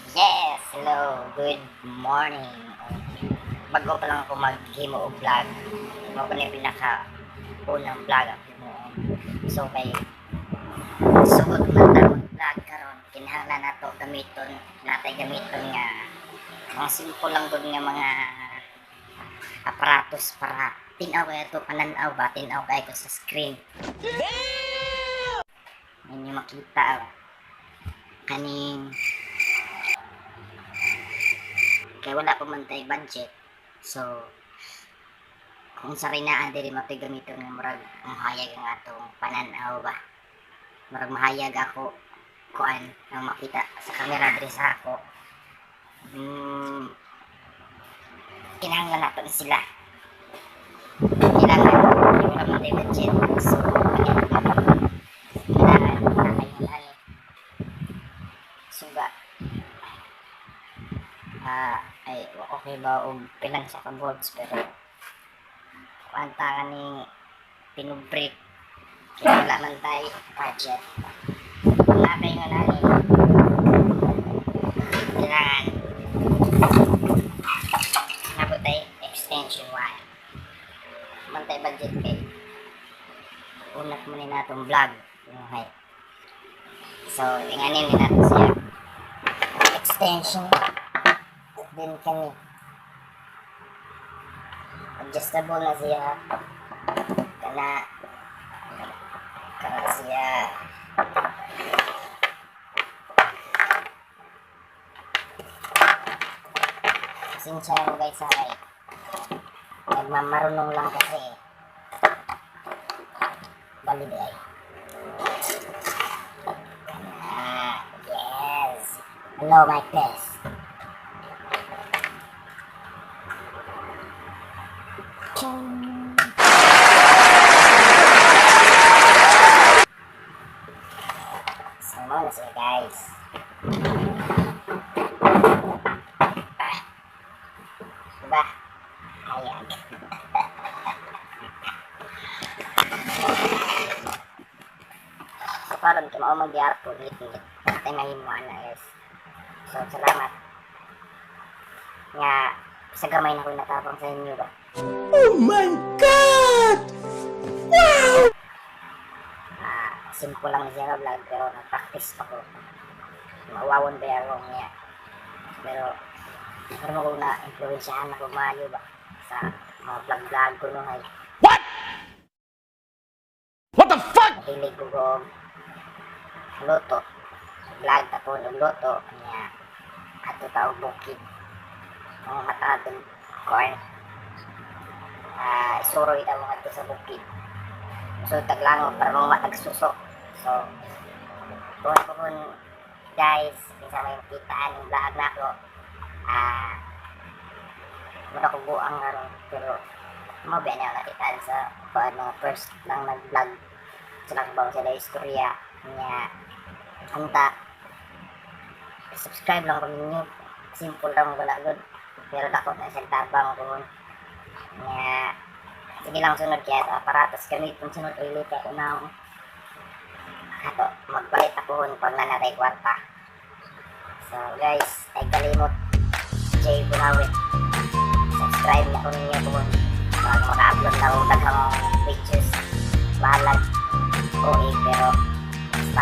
Yes! Hello! Good morning! Bago pa lang ako mag-himo o vlog. Imo ko na yung pinaka-unang vlog ang himo. So kay sugod man ta mag-vlog karon kinahanglan nato gamiton nga mga simple lang gud nga mga aparatos para tinaw kay ito pananaw ba tinaw kay ko sa screen. Ninyo makita kaning kay wala pa man tay budget. So kung sa rinaan diri mapigamiton nga murag mahayag ang atong pananaw ba. Murag mahayag ako kuan ang makita sa camera diri sa ako. Kinahanglan nato na sila. Kailangan yung wala man tay budget. So kailangan nakailan suga. Ay okay ba og pilang sa kaboards pero kuanta ka ni pinubreak kaya wala man tayo budget wala kayo nga nani kailangan nabot tayo extension wire man tayo budget kay unat mo na itong vlog so inganin din natin siya extension din kami adjustable na siya kana siya sinsya mo guys ay nagmamarunong lang kasi balid ay yes hello my best. Sama na siya guys. Diba? Ayan. So parang kung ako mag-iarap po ulit-ulit. Tangayin mo na guys. So salamat. Nga sa gamay na ko natapang sa inyo ba? Oh my God! Wow! Simple lang siya vlog pero nag-practice pa ko. Mawawon ba ako niya. Pero mo ko na influensyahan ako maayo ba sa mga vlog ko nung ay. What? What the fuck? Nahilig ko kong luto. Vlog ako ng luto niya. Ato tao bukid. Mga matadong corn. Suroy na mga ito sa bukid. So taglango para mga matagsusok. So tuwan ko kung guys minsan may kitaan yung vlog na ako muna ko buang nga ron pero mabiya niya nakitaan sa mga first lang nag-vlog sa nakabang sila istorya niya hanta subscribe lang kung ninyo simple lang wala good pero dako na isang tabang kung niya sige lang sunod kaya ito aparatos gamit kung sunod ulit ako na ato magbalit ako pag nanatay kwarta. So guys ay kalimot Jay Bunawit subscribe na ko ninyo kung bago maka-upload na akong daghang pictures balag pero basta